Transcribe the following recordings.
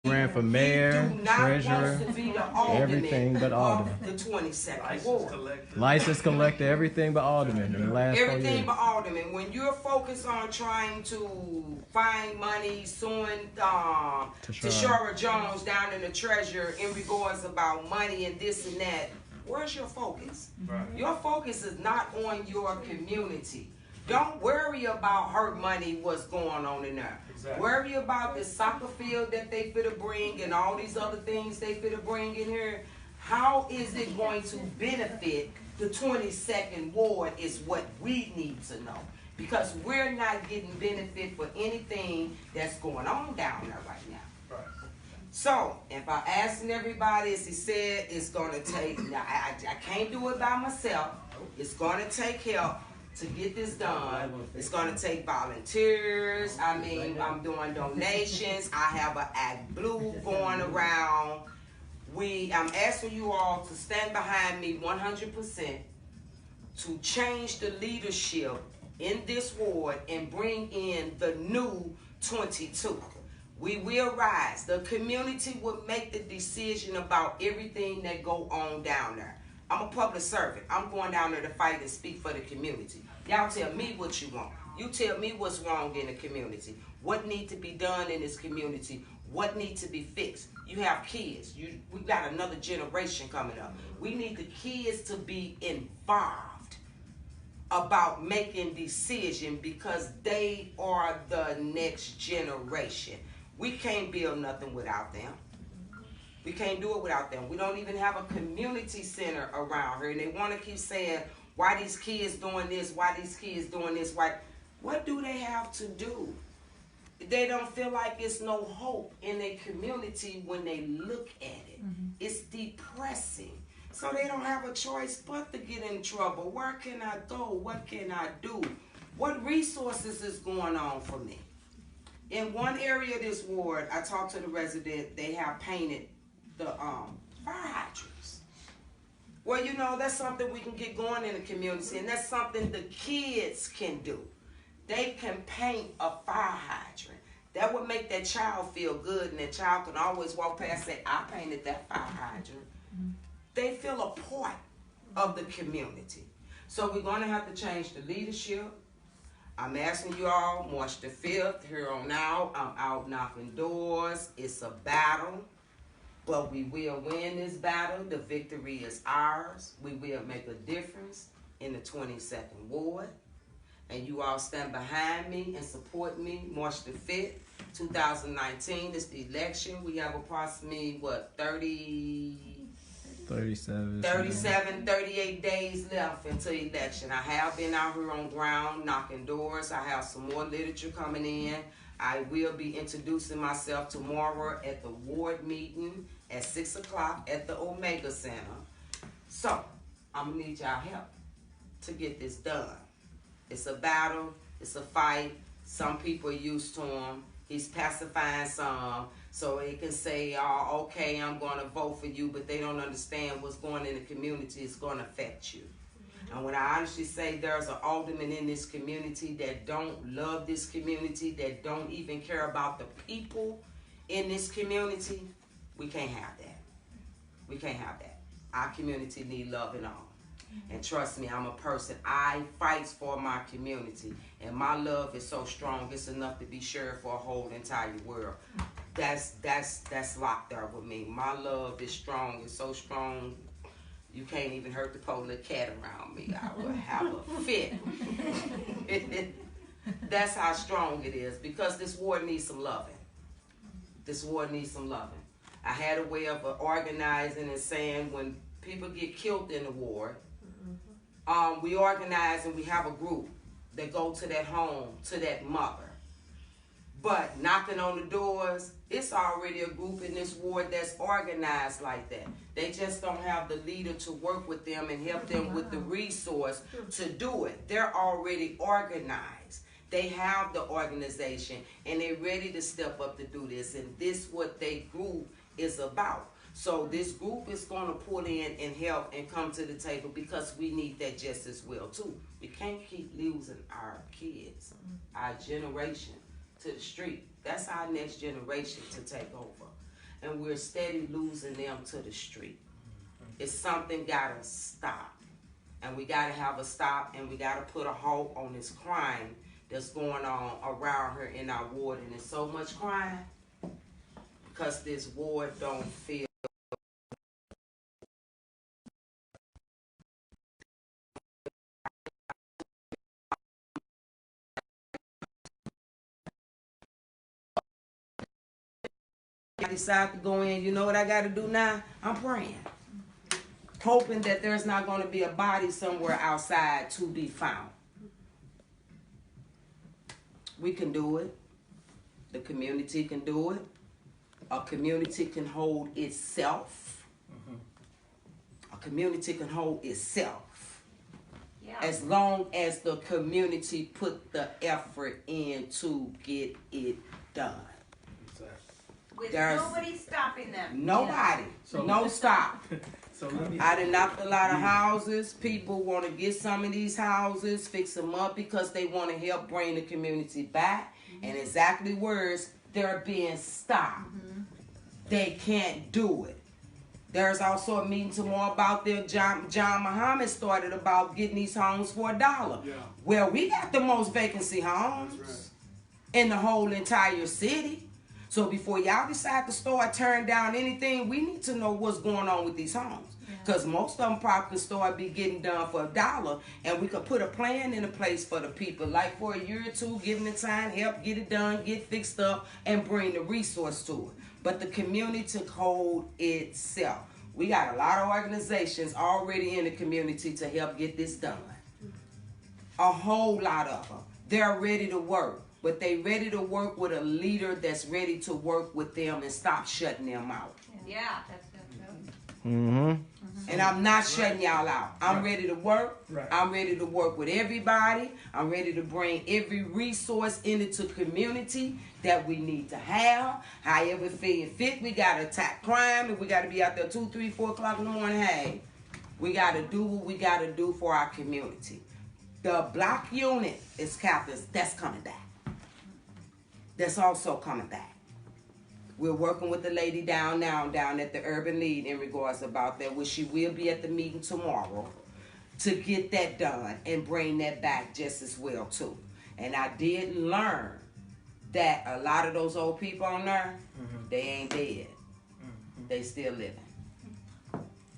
Ran for mayor, do not treasurer, want to be the alderman everything but alderman. of the 22nd Ward. License collector, everything but alderman in the last 4 years. Everything but alderman. When you're focused on trying to find money, suing Tashara Jones down in the treasurer in regards about money and this and that, where's your focus? Right. Your focus is not on your community. Don't worry about her money, what's going on in there. Exactly. Worry about the soccer field that they finna bring and all these other things they finna bring in here. How is it going to benefit the 22nd Ward is what we need to know. Because we're not getting benefit for anything that's going on down there right now. Right. So, if I asking everybody, as he said, it's gonna take, I can't do it by myself. It's gonna take help to get this done. It's gonna take volunteers. I mean, I'm doing donations. I have an Act Blue going around. I'm asking you all to stand behind me 100% to change the leadership in this ward and bring in the new 22. We will rise. The community will make the decision about everything that go on down there. I'm a public servant. I'm going down there to fight and speak for the community. Y'all tell me what you want. You tell me what's wrong in the community. What needs to be done in this community. What needs to be fixed. You have kids. We got another generation coming up. We need the kids to be involved about making decisions because they are the next generation. We can't build nothing without them. We can't do it without them. We don't even have a community center around here. And they want to keep saying, why these kids doing this? Why these kids doing this? Why? What do they have to do? They don't feel like it's no hope in their community when they look at it. Mm-hmm. It's depressing. So they don't have a choice but to get in trouble. Where can I go? What can I do? What resources is going on for me? In one area of this ward, I talked to the resident, they have painted the fire hydrants. Well, you know, that's something we can get going in the community, and that's something the kids can do. They can paint a fire hydrant. That would make that child feel good, and that child can always walk past and say, I painted that fire hydrant. Mm-hmm. They feel a part of the community. So we're going to have to change the leadership. I'm asking you all, March the 5th, here on out, I'm out knocking doors. It's a battle, but we will win this battle. The victory is ours. We will make a difference in the 22nd Ward. And you all stand behind me and support me. March the 5th, 2019 is the election. We have approximately, 38 days left until election. I have been out here on ground knocking doors. I have some more literature coming in. I will be introducing myself tomorrow at the ward meeting at 6 o'clock at the Omega Center. So, I'm going to need y'all help to get this done. It's a battle. It's a fight. Some people are used to him. He's pacifying some. So they can say, oh, okay, I'm going to vote for you, but they don't understand what's going on in the community. It's going to affect you. Mm-hmm. And when I honestly say there's an alderman in this community that don't love this community, that don't even care about the people in this community, we can't have that. We can't have that. Our community need love and all. And trust me, I'm a person, I fight for my community. And my love is so strong, it's enough to be shared for a whole entire world. That's locked there with me. My love is strong, it's so strong, you can't even hurt the poor little cat around me. I would have a fit. That's how strong it is, because this ward needs some loving. This ward needs some loving. I had a way of organizing and saying when people get killed in the ward, we organize and we have a group that go to that home, to that mother. But knocking on the doors, it's already a group in this ward that's organized like that. They just don't have the leader to work with them and help them with the resource to do it. They're already organized. They have the organization and they're ready to step up to do this. And this what their group is about. So this group is going to pull in and help and come to the table because we need that just as well too. We can't keep losing our kids, our generation to the street. That's our next generation to take over. and we're steady losing them to the street. It's something gotta stop. And we gotta have a stop, and we gotta put a halt on this crime that's going on around here in our ward. And there's so much crime because this ward don't feel I decide to go in. You know what I got to do now? I'm praying, hoping that there's not going to be a body somewhere outside to be found. We can do it. The community can do it. A community can hold itself. A community can hold itself. Yeah. As long as the community put the effort in to get it done. With nobody stopping them. Nobody. So, no stop. I done knocked a lot of houses. People want to get some of these houses, fix them up because they want to help bring the community back. And exactly words, they're being stopped. They can't do it. There's also a meeting tomorrow about their John Muhammad started about getting these homes for $1. Yeah. Well, we got the most vacancy homes in the whole entire city. So before y'all decide to start tearing down anything, we need to know what's going on with these homes. Because most of them probably can start be getting done for $1, and we could put a plan in place for the people, like for a year or two, giving the time, help get it done, get fixed up, and bring the resource to it. But the community to hold itself. We got a lot of organizations already in the community to help get this done. A whole lot of them. They're ready to work. But they ready to work with a leader that's ready to work with them and stop shutting them out. Yeah, that's good. And I'm not shutting y'all out. I'm ready to work. I'm ready to work with everybody. I'm ready to bring every resource into the community that we need to have. However fit, we got to attack crime. If we got to be out there 2, 3, 4 o'clock in the morning, hey, we got to do what we got to do for our community. The block unit is captains. That's coming back. That's also coming back. We're working with the lady down at the Urban Lead in regards about that, which she will be at the meeting tomorrow to get that done and bring that back just as well too. And I did learn that a lot of those old people on there, they ain't dead. They still living.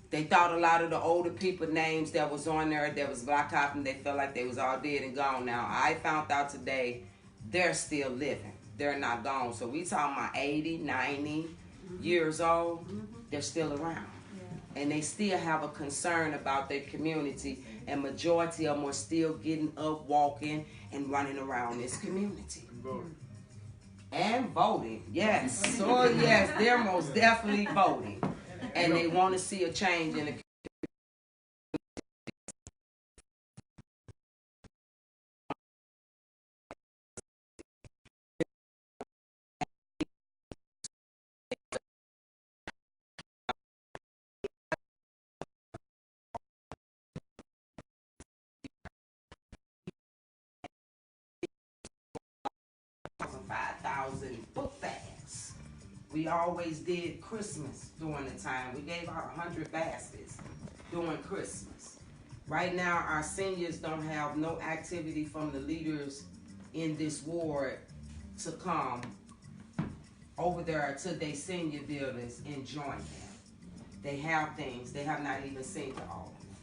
They thought a lot of the older people names that was on there that was black cop and they felt like they was all dead and gone. Now I found out today they're still living. They're not gone. So we talking about 80, 90 years old. They're still around. And they still have a concern about their community. And majority of them are still getting up, walking, and running around this community. And voting. Yes. So yes, they're most definitely voting. And they want to see a change in the community. 5,000 book bags. We always did Christmas during the time. We gave out 100 baskets during Christmas. Right now, our seniors don't have no activity from the leaders in this ward to come over there to their senior buildings and join them. They have things. They have not even seen to all of them.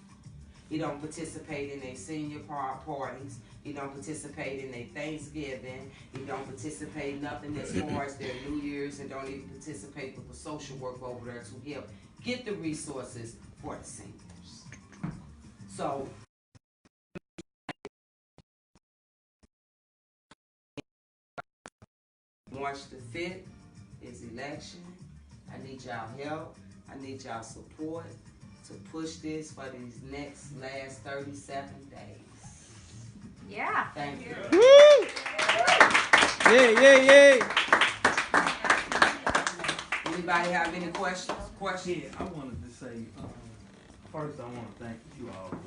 He don't participate in their senior parties. He don't participate in their Thanksgiving. He don't participate in nothing as far as their New Year's, and don't even participate with the social work over there to help get the resources for the seniors. So March the 5th is election. I need y'all help. I need y'all support to push this for these last 37 days. Yeah. Thank you. Woo! Yeah. Anybody have any questions? Yeah, I wanted to say, first I want to thank you all for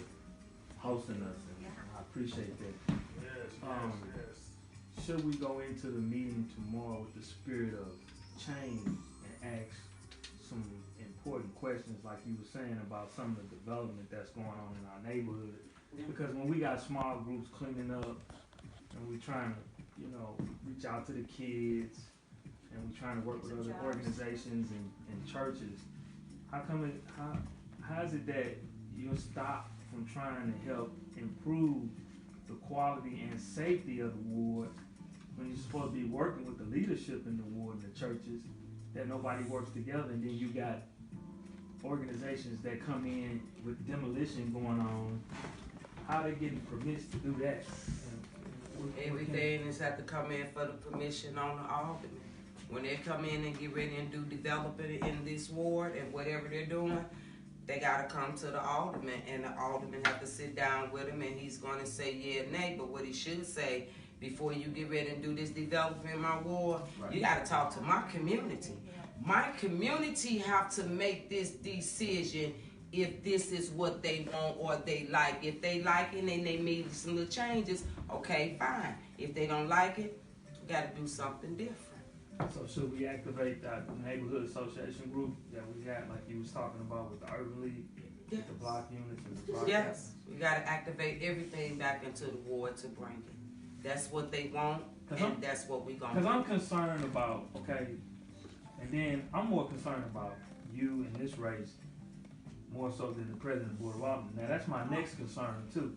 hosting us, and I appreciate that. Yes. Should we go into the meeting tomorrow with the spirit of change and ask some important questions, like you were saying about some of the development that's going on in our neighborhood. Because when we got small groups cleaning up, and we trying to, you know, reach out to the kids, and we trying to work with other organizations and churches, how is it that you'll stop from trying to help improve the quality and safety of the ward when you're supposed to be working with the leadership in the ward and the churches, that nobody works together, and then you got organizations that come in with demolition going on? How they getting permits to do that? Everything is have to come in for the permission on the alderman. When they come in and get ready and do development in this ward and whatever they're doing, they gotta come to the alderman, and the alderman have to sit down with him, and he's gonna say yeah or nay. But what he should say, before you get ready and do this development in my ward, you gotta talk to my community. My community have to make this decision if this is what they want or they like. If they like it and they made some little changes, okay, fine. If they don't like it, we gotta do something different. So should we activate that neighborhood association group that we had, like you was talking about with the Urban League, with the block units and the block? Yes, we gotta activate everything back into the ward to bring it. That's what they want, and that's what we gonna do. Because I'm concerned about, okay, and then I'm more concerned about you in this race more so than the president of the Board of Aldermen. Now that's my next concern too,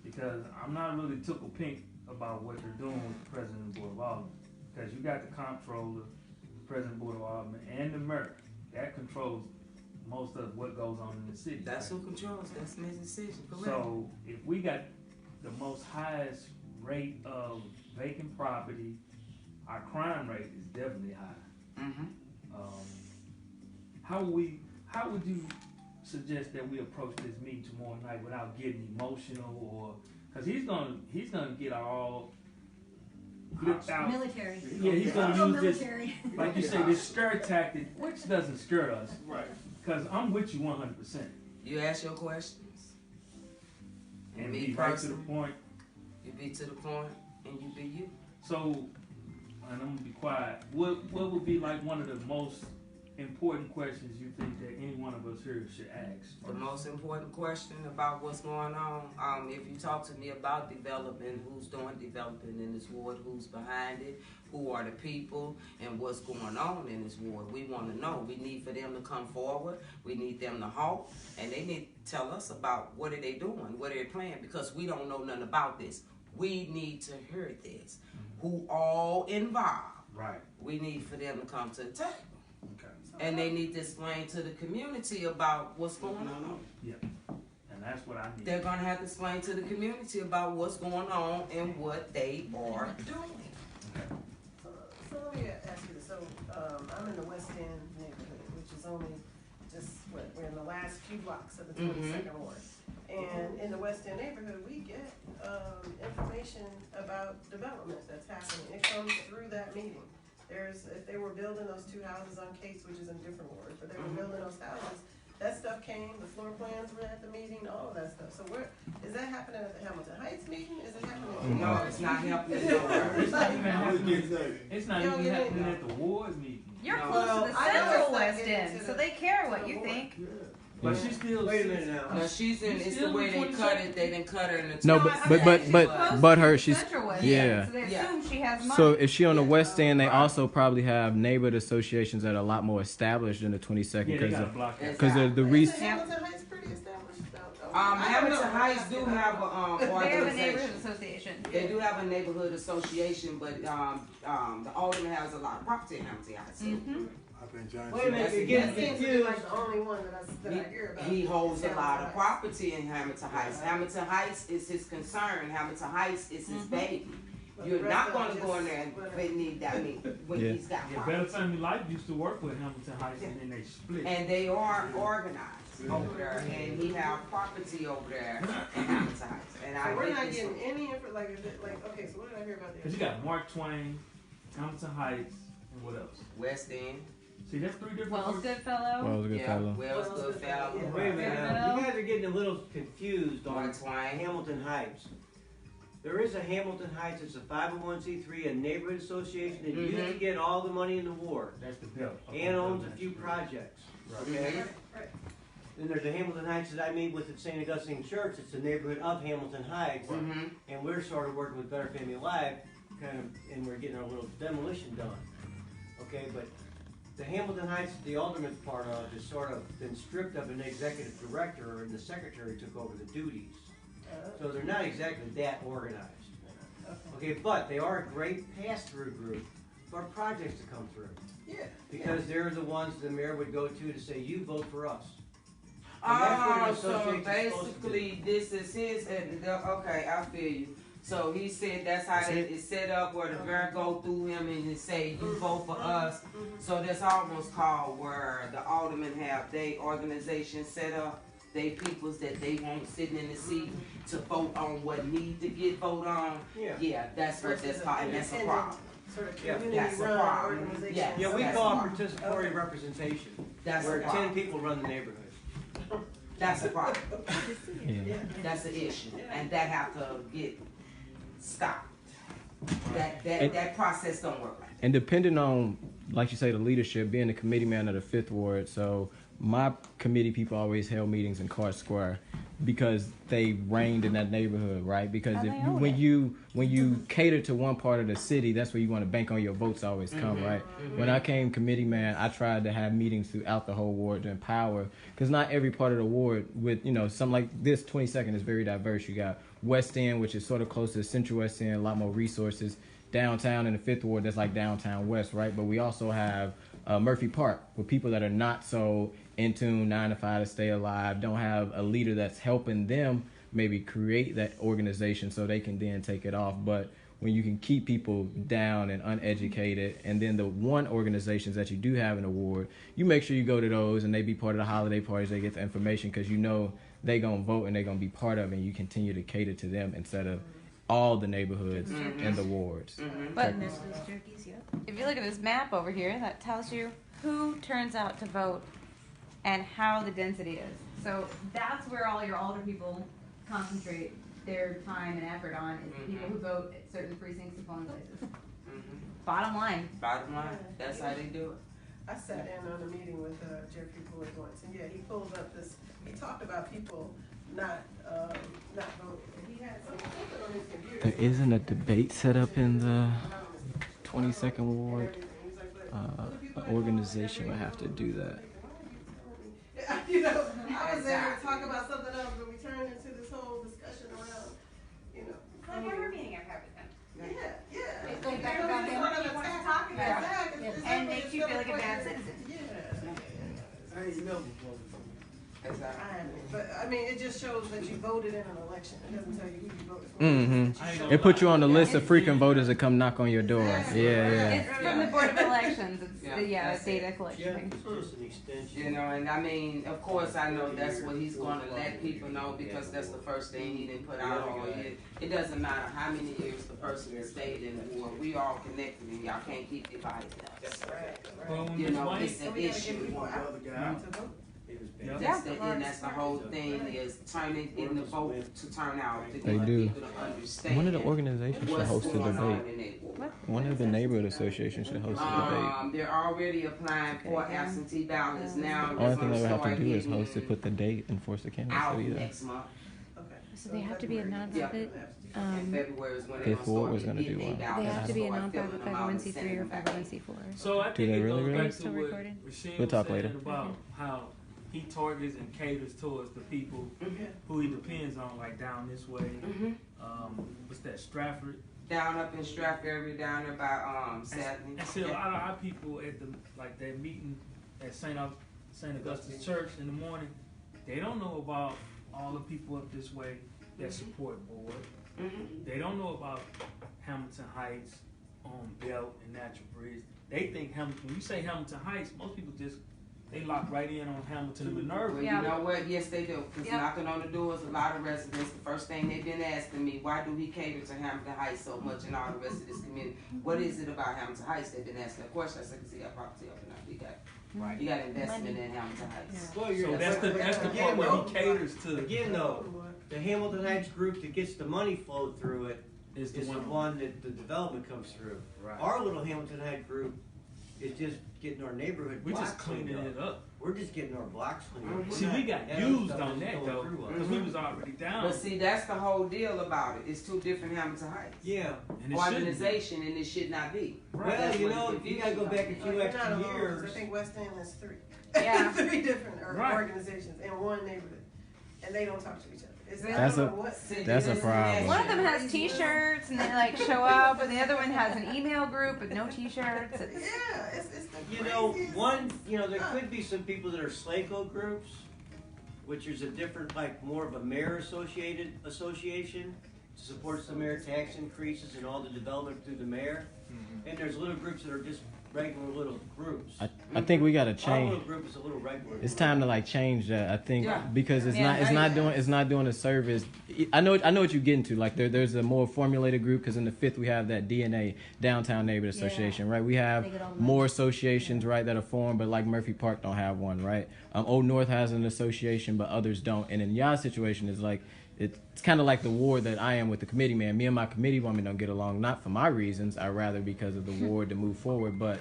because I'm not really tickled pink about what they're doing with the president of the Board of Aldermen. Because you got the comptroller, president of the Board of Aldermen, and the mayor. That controls most of what goes on in the city. That's who controls. That's his decision. Correct. So if we got the most highest rate of vacant property, our crime rate is definitely high. How would you suggest that we approach this meeting tomorrow night without getting emotional, or because he's gonna get all flipped out. Military. Yeah, he's gonna use this, like you say, this scare tactic, which doesn't scare us. Right. Because I'm with you 100%. You ask your questions. And be right to the point. You be to the point, and you be you. So, and I'm gonna be quiet. What would be like one of the most important questions you think that any one of us here should ask? The most important question about what's going on, if you talk to me about development, who's doing development in this ward, who's behind it, who are the people, and what's going on in this ward, we want to know. We need for them to come forward. We need them to halt, and they need to tell us about what are they doing, what are they planning, because we don't know nothing about this. We need to hear this. Who all involved? Right. We need for them to come to the table. Okay. And they need to explain to the community about what's going on. Yeah. And that's what I need. They're going to have to explain to the community about what's going on and what they are doing. So let me ask you this. So I'm in the West End neighborhood, which is only just we're in the last few blocks of the 22nd Ward. And in the West End neighborhood, we get information about development that's happening. It comes through that meeting. If they were building those two houses on Case, which is in a different ward, but they were building those houses, that stuff came, the floor plans were at the meeting, all of that stuff. So is that happening at the Hamilton Heights meeting? Is it happening? No, it's not happening nowhere. It's not even happening. It's not even happening at the ward meeting. You're No. close to the I know central it's not West getting End, to so the- they care what to the you board. think. But she still. Wait a minute now. No, she's in. It's the way they cut it. They didn't cut her in the. No, but her, she's Central West yeah. End, so they Yeah. assume she has money. So if she on the West End, they also probably have neighborhood associations that are a lot more established than the 22nd Yeah, they because got a block. because the Isn't reason. Hamilton Heights pretty established? Hamilton Heights do have a They have a organization. neighborhood association. They do have a neighborhood association, but the alderman has a lot of property in Hamilton Heights. I've been trying Wait a to minute, see. you're That getting seems to be like the only one that I hear about. He holds a lot of Hamilton Heights. property in Hamilton Heights. Hamilton Heights is his concern. Hamilton Heights is his baby. But You're the rest not of going to them go in just there and whatever. they need that when Yeah. he's got Yeah, property. Better Family Life used to work with Hamilton Heights, and then they split. And they are organized over there, and he have property over there in Hamilton Heights. And I So we're get not this getting from- any info, okay, so what did I hear about the Cause you got Mark Twain, Hamilton Heights, and what else? West End. See, that's three different. Wells Goodfellow. Well, it was a good Yeah, fellow. Wells Goodfellow. Wait a minute now. You guys are getting a little confused on Mark Twain. Hamilton Heights. There is a Hamilton Heights, it's a 501c3, a neighborhood association that used to get all the money in the ward. That's the bill. And owns a few projects, okay? Right. Then there's a Hamilton Heights that I meet with at St. Augustine Church, it's a neighborhood of Hamilton Heights. And we're sort of working with Better Family Life, kind of, and we're getting our little demolition done. Okay, but the Hamilton Heights, the alderman's part of, is sort of been stripped of an executive director, and the secretary took over the duties. So they're not exactly that organized. Okay, but they are a great pass-through group for projects to come through. Yeah. Because they're the ones the mayor would go to say, you vote for us. And that's what an So association's supposed to do. basically, this is his, okay, I feel you. So he said that's how it's set up, where the mayor go through him and it say, you vote for us. So that's almost called where the aldermen have their organization set up, they peoples that they want sitting in the seat to vote on what need to get vote on. Yeah, that's what that's called, and that's a problem. Sort of Yeah, community that's a run problem. organization. Yeah, We that's call fine. it participatory representation, That's where a 10 problem. people run the neighborhood. That's a problem. Yeah. That's an issue, and that have to get stopped. That process don't work like that. And depending on, like you say, the leadership, being the committee man of the Fifth Ward, so my committee people always held meetings in Cart Square because they reigned in that neighborhood, right? Because if you, when you cater to one part of the city, that's where you want to bank on your votes always come, right? When I came committee man, I tried to have meetings throughout the whole ward to empower, because not every part of the ward with, something like this 22nd is very diverse. You got West End, which is sort of close to Central West End, a lot more resources. Downtown in the Fifth Ward, that's like downtown West, right? But we also have Murphy Park, with people that are not so in tune, 9 to 5 to stay alive, don't have a leader that's helping them maybe create that organization so they can then take it off. But when you can keep people down and uneducated, and then the one organizations that you do have in the ward, you make sure you go to those and they be part of the holiday parties, they get the information, because they gonna vote and they gonna be part of it, and you continue to cater to them instead of all the neighborhoods and the wards. But if you look at this map over here, that tells you who turns out to vote and how the density is. So that's where all your older people concentrate their time and effort on, is the people who vote at certain precincts and polling places. Bottom line. Bottom line, that's how they do it. I sat in on a meeting with Jeffrey Boyd once, and he pulled up this, he talked about people not voting. And he had something on his computer. There isn't a debate set up in the 22nd Ward. An organization would have to do that. I was there to talk about something else, but we turned into this whole discussion around, Like every meeting I've had with them. Yeah. It's like that about him. Sort of attacking back. And makes you feel like a bad citizen. Yeah. I didn't know. But I mean, it just shows that you voted in an election. It doesn't tell you who you voted for. Mm-hmm. It put you on the list of frequent voters that come knock on your door. Yeah. It's from the Board of Elections. It's Yeah, a data collection thing. It's just an extension. And I mean, of course, I know that's what he's going to let people know, because that's the first thing he didn't put out on it. It doesn't matter how many years the person has stayed in the war. We all connected, and y'all can't keep dividing us. It's an issue. And that's the whole thing, is turning in the vote to turn out to They get do. people to understand. One of the organizations should what's host a going on debate. in their ward. One of the neighborhood associations should host a debate. They're already applying for absentee ballots now. The only thing they would have to do is host it, put the date, and force the candidates out to be there. next month. So they have to be a nonprofit. In February is when they're Fifth Ward gonna was start gonna getting do one. their They ballots. have to be a Start nonprofit filling them out and 501c3 or sending them back. 501c4. So I think Do they it really, goes really? back Still to what recorded? Rasheen We'll talk was saying later. about how he targets and caters towards the people who he depends on, like down this way. What's that, Stratford? Down up in Stratford area, down there by Satin. And see, a lot of our people at that meeting at St. Augustine's Church in the morning, they don't know about all the people up this way that support Board. They don't know about Hamilton Heights, Belt and Natural Bridge. They think Hamilton. When you say Hamilton Heights, most people they lock right in on Hamilton and Minerva. Well, you know what? Yes, they do. Because knocking on the doors, a lot of residents, the first thing they've been asking me, why do he cater to Hamilton Heights so much and all the rest of this community? What is it about Hamilton Heights? They've been asking that question. I said, because he got property up and down. You got investment in Hamilton Heights. Well, So that's the part where he caters to. Again, though, the Hamilton Heights group that gets the money flowed through it Is the one that the development comes through. Right. Our little Hamilton Heights group is just getting our neighborhood We blocks just cleaning it up. We're just getting our blocks cleaned up. See, we got used on that though, because we was already down. But see, that's the whole deal about it. It's two different Hamilton Heights. Yeah. And it Organization, and it should not be. Well, That's you what know, the you gotta go back a few You're not extra alone, 'cause years. I think West End has 3. Yeah. 3 different Right. organizations in one neighborhood, and they don't talk to each other. It's, I That's don't a- know what. That's a problem. One of them has T-shirts and they like show up, and the other one has an email group with no T-shirts. It's, Yeah, it's the You know, craziest there stuff. could be some people that are SLACO groups, which is a different, like, more of a mayor association to support some mayor tax increases and all the development through the mayor. And there's little groups that are just regular little groups. I think we gotta Our change. little group is a little regular. It's time to like change that. I think Yeah. because it's Yeah, not doing a service. I know what you're getting to. Like there's a more formulated group because in the 5th we have that DNA Downtown Neighborhood Association, right? We have They get all the more associations, right, that are formed, but like Murphy Park don't have one, right? Old North has an association, but others don't. And in y'all's situation is like it's kind of like the ward that I am with the committee man. Me and my committee woman don't get along, not for my reasons. I rather because of the ward to move forward, but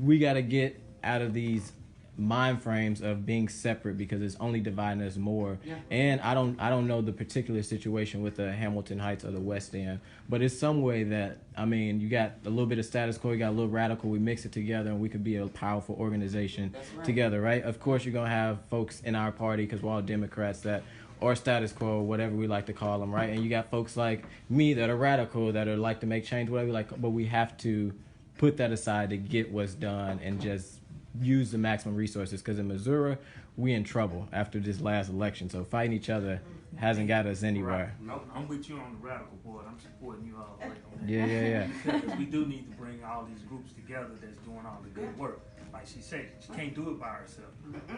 we got to get out of these mind frames of being separate because it's only dividing us more. Yeah. And I don't know the particular situation with the Hamilton Heights or the West End, but it's some way that you got a little bit of status quo, you got a little radical. We mix it together, and we could be a powerful organization That's right. together, right? Of course, you're gonna have folks in our party because we're all Democrats that. Or status quo, whatever we like to call them, right? And you got folks like me that are radical, that are like to make change, whatever we like. But we have to put that aside to get what's done and just use the maximum resources. Because in Missouri, we in trouble after this last election. So fighting each other hasn't got us anywhere. Nope, I'm with you on the radical board. I'm supporting you all the way on that. Yeah. Because we do need to bring all these groups together that's doing all the good work. Like she said, she can't do it by herself.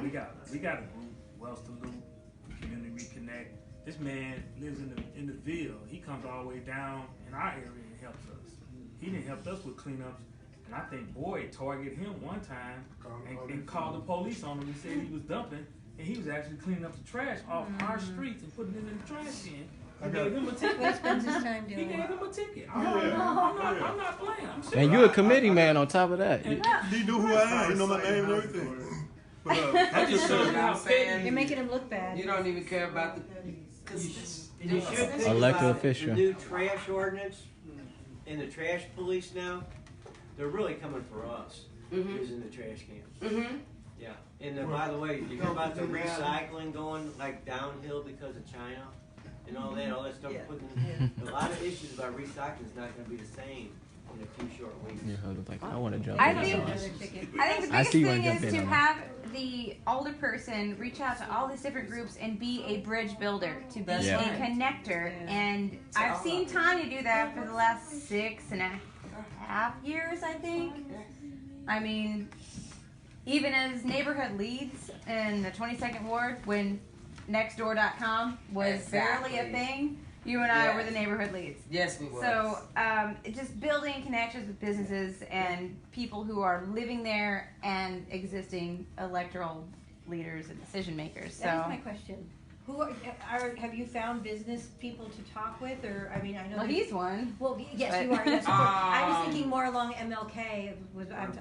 We got a group, Wellston Loop, Community Reconnect. This man lives in the Ville. He comes all the way down in our area and helps us. He didn't help us with cleanups. And I think Boyd targeted him one time and called the police on him and said he was dumping. And he was actually cleaning up the trash off our streets and putting it in the trash can. I gave him a ticket. What he spends his time He doing. gave him a ticket. I'm not playing. I'm serious. And you a committee man on top of that. He knew who I am. He know my name and everything. But That just shows you how petty. You're making him look bad. You don't even care about the. And you should think Elected about official. the new trash ordinance and the trash police now. They're really coming for us using the trash cans. Mm-hmm. Yeah. And then, by the way, you hear about the recycling going like downhill because of China and all that stuff. Yeah. Putting a lot of issues about recycling is not going to be the same in a few short weeks. Your husband's like, I want to jump I in. think- Another ticket. I think the I biggest see you thing wanna is jump in to on have the older person reach out to all these different groups and be a bridge builder, to be That's a right. connector. Yeah. And I've seen Tonya do that for the last 6.5 years, I think. I mean, even as neighborhood leads in the 22nd Ward, when Nextdoor.com was barely a Exactly. thing, you and I were Yes. the neighborhood leads. Yes, we will. So, just building connections with businesses and people who are living there and existing electoral leaders and decision makers. That is So, my question. Who have you found business people to talk with, or I mean, I know. well, he's one. Well, yes, but- you are. Yes, of course. I was thinking more along MLK.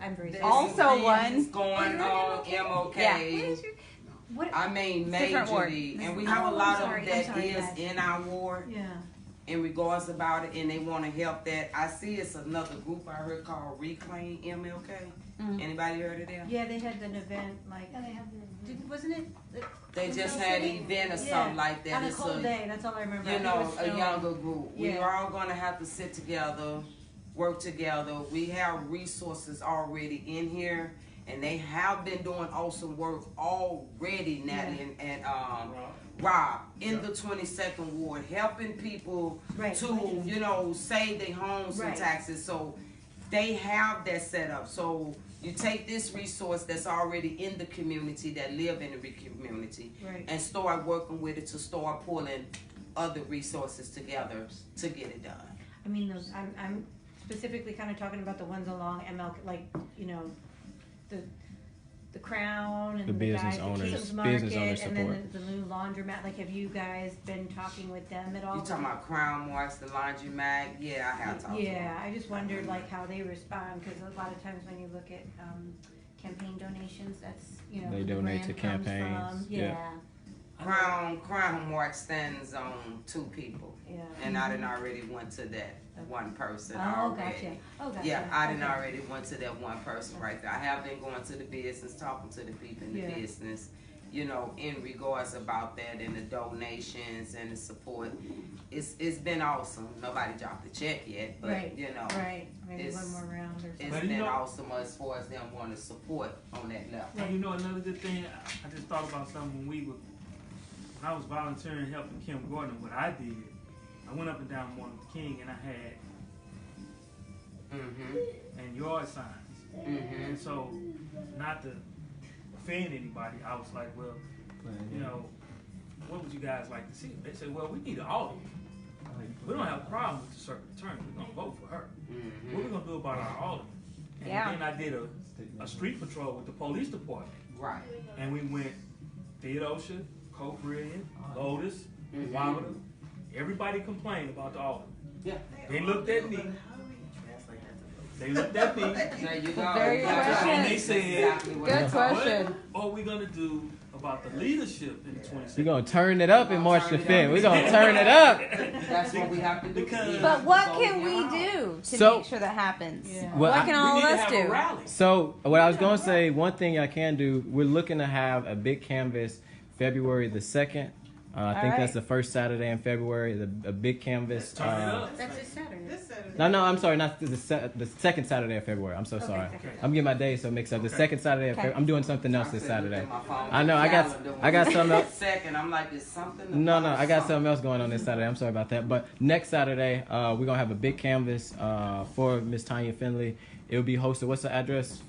I'm very. There's Also things one. going on MLK. Yeah. What? I mean, Different ward. majorly, and we have a Oh, lot I'm of sorry, that I'm sorry, is guys. in our ward Yeah. in regards about it, and they want to help that. I see it's another group I heard called Reclaim MLK. Mhm. Anybody heard of them? Yeah, they had an event like. Wasn't it? They just had an event or something like that. On a It's cold day. That's all I remember. you I think know, it was a snowing. younger group. We're Yeah. all gonna have to sit together, work together. We have resources already in here, and they have been doing awesome work already, Natalie and Rob in the 22nd Ward, helping people Right. to, you know, save their homes from Right. taxes. So they have that set up. So you take this resource that's already in the community, that live in the community, Right. and start working with it to start pulling other resources together to get it done. I mean, those. I'm specifically kind of talking about the ones along MLK, like you know, the the Crown and The business guy, owners- the King's business Market, owners and then support. the new laundromat. Like, have you guys been talking with them at all? You talking about Crown Marks, the laundromat? Yeah, I have talked to them. Yeah, I just wondered like how they respond, because a lot of times when you look at campaign donations, that's They who the donate to brand comes campaigns, from. yeah. Crown Mark stands on 2 people. Yeah. And I done already went to that one person Oh, already. gotcha. Oh, gotcha. Yeah, I done Okay. already went to that one person right there. I have been going to the business, talking to the people in the Yeah. business, you know, in regards about that and the donations and the support. It's been awesome. Nobody dropped the check yet, but Right. you know, Right. Maybe it's- one more round or something. it's But you been know- awesome as far as them wanting to support on that level. And you know another good thing, I just thought about something when I was volunteering helping Kim Gordon, what I did, I went up and down Martin Luther King and I had and yard signs. And so, not to offend anybody, I was like, well, you know, what would you guys like to see? They said, well, we need an audit. We don't have a problem with the circuit attorney. We're going to vote for her. What are we going to do about our audit? And Yeah. then I did a street patrol with the police department. Right. And we went Theodosia, Coke Brilliant, Lotus, Wabata. Everybody complained about the audit. Yeah. They looked at me. They looked at me. There you go. Very good question. And they said, Exactly what Good I'm question. what are we going to do about the leadership in the 26th? We're gonna turn it up in March the Turn it 5th. up. We're gonna turn it up. That's what we have to do. Because- But what So, can you we know. do to So- make sure that happens? Yeah. Well, What I- can we all need of to us have a do? rally. So what I was gonna say, one thing I can do, we're looking to have a big canvas February the 2nd. I think right. that's the first Saturday in February. A big canvas. Turn it up. That's this Saturday. This Saturday. No, I'm sorry, not the second Saturday of February. I'm so sorry. okay. I'm getting my days so mixed up. The second Saturday of Okay. February. I'm doing something else I this said, look Saturday. at my phone, I know, I got calendar. something else. Second, I'm like, it's something. No, about I got something else going on this Saturday. I'm sorry about that. But next Saturday, we're gonna have a big canvas for Miss Tonya Finley. It'll be hosted. What's the address?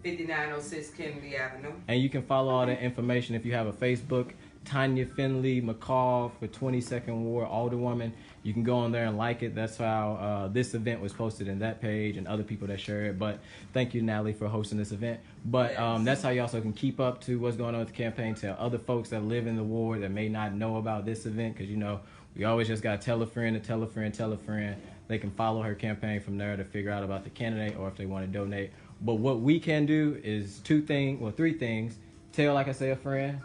5906 Kennedy Avenue. And you can follow all the information if you have a Facebook. Tonya Finley McCaw for 22nd Ward Alderwoman. You can go on there and like it. That's how this event was posted in that page and other people that share it. But thank you, Natalie, for hosting this event. But that's how you also can keep up to what's going on with the campaign. Tell other folks that live in the ward that may not know about this event, because, you know, we always just got to tell a friend to tell a friend, tell a friend. They can follow her campaign from there to figure out about the candidate or if they want to donate. But what we can do is three things. Tell, like I say, a friend.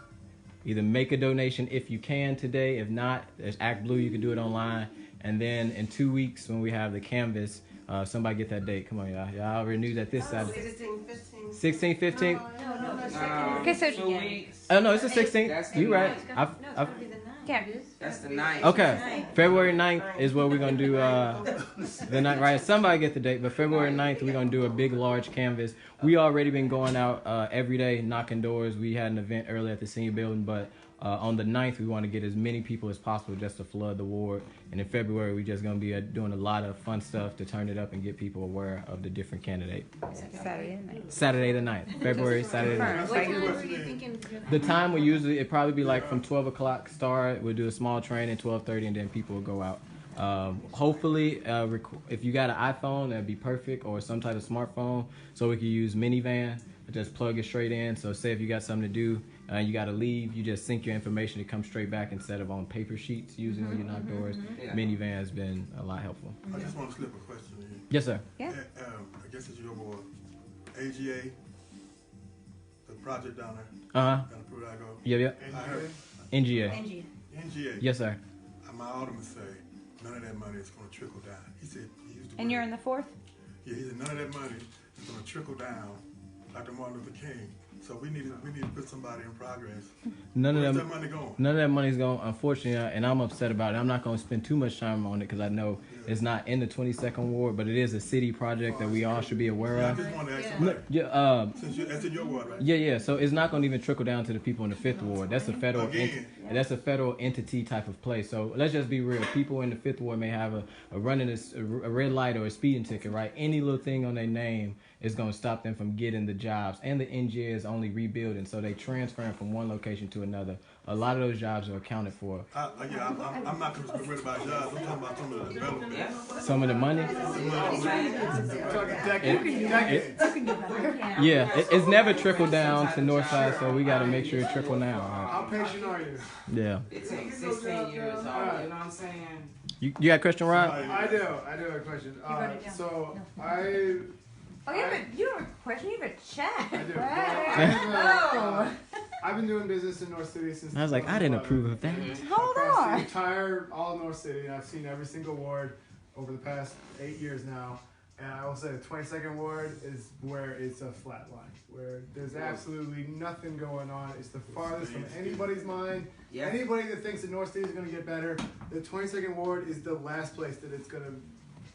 Either make a donation if you can today. If not, there's Act Blue. You can do it online. And then in 2 weeks when we have the canvas, somebody get that date. Come on, y'all. Y'all already knew that this Saturday. 16, 15. 16, 15? No. Okay, so 2 weeks. Oh, no, it's the That's 16th. the You right. ninth. No, it's gonna be the 9th. Yeah. That's the 9th. Okay. February 9th is what we're going to do. The night, right? Somebody get the date. But February 9th, we're going to do a big, large canvas. We already been going out every day, knocking doors. We had an event earlier at the senior building, but on the 9th, we want to get as many people as possible just to flood the ward. And in February, we're just going to be doing a lot of fun stuff to turn it up and get people aware of the different candidates. Saturday night. Saturday the 9th. February, Saturday the 9th. What time were you thinking? The time will usually, it probably be like from 12 o'clock start. We'll do a small training, 12:30, and then people will go out. Hopefully, if you got an iPhone, that'd be perfect, or some type of smartphone, so we can use minivan. Just plug it straight in. So say if you got something to do, you got to leave, you just sync your information. It comes straight back instead of on paper sheets using when you knock doors. Yeah. Minivan has been a lot helpful. I just want to slip a question in. Yes, sir. Yeah. I guess it's your board. AGA, the project down there, Uh huh. down the Prudago. Yep. I heard NGA. NG. NGA. Yes, sir. My alderman say none of that money is going to trickle down. He said he used the And word- you're in the 4th? Yeah, he said none of that money is going to trickle down like the Martin Luther King. So we need to put somebody in progress. None Where's of that them. money going? None of that money's going, unfortunately, and I'm upset about it. I'm not going to spend too much time on it because I know it's not in the 22nd Ward, but it is a city project that we all should be aware I of. just want to ask Look, somebody, since that's in your ward, right? Yeah. So it's not going to even trickle down to the people in the 5th Ward. That's a federal, Again. that's a federal entity type of place. So let's just be real. People in the 5th Ward may have a running a red light or a speeding ticket, right? Any little thing on their name it's going to stop them from getting the jobs. And the NGA is only rebuilding, so they transferring from one location to another. A lot of those jobs are accounted for. I'm not concerned about jobs. I'm talking about some of the development. Some of the money? It's never trickled down to north side, so we got to make sure it trickle now. How patient are you? Yeah. It takes 16 years old, you know what I'm saying? You got a question, Rod? I do have a question. So Oh, you have a question? You have a chat. I do. Wow. I've been doing business in North City since. I was like, I didn't approve of that. Hold Across the on. all of North City, and I've seen every single ward over the past 8 years now. And I will say the 22nd ward is where it's a flat line, where there's absolutely nothing going on. It's the farthest from anybody's mind. Yeah. Anybody that thinks that North City is going to get better, the 22nd ward is the last place that it's going to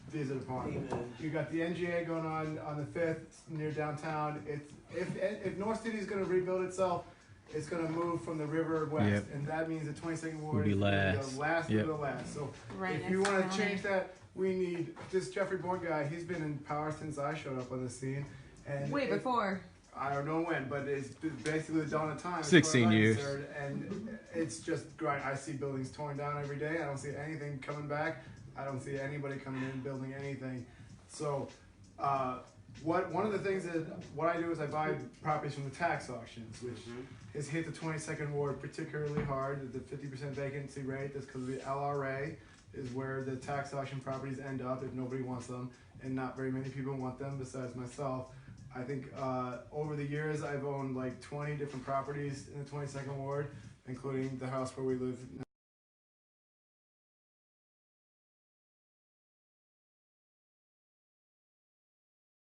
visit upon. Amen. You got the NGA going on the 5th near downtown. If North City is going to rebuild itself, it's going to move from the river west, and that means the 22nd ward is last. the last of the last. So if you want to change that, we need this Jeffrey Bourne guy. He's been in power since I showed up on the scene. And Way before. I don't know when, but it's basically the dawn of time. 16 years. And it's just great. I see buildings torn down every day. I don't see anything coming back. I don't see anybody coming in building anything. So one of the things that what I do is I buy properties from the tax auctions, which has hit the 22nd ward particularly hard. The 50% vacancy rate, that's because of the LRA, is where the tax auction properties end up if nobody wants them, and not very many people want them besides myself. I think over the years I've owned like 20 different properties in the 22nd ward, including the house where we live now.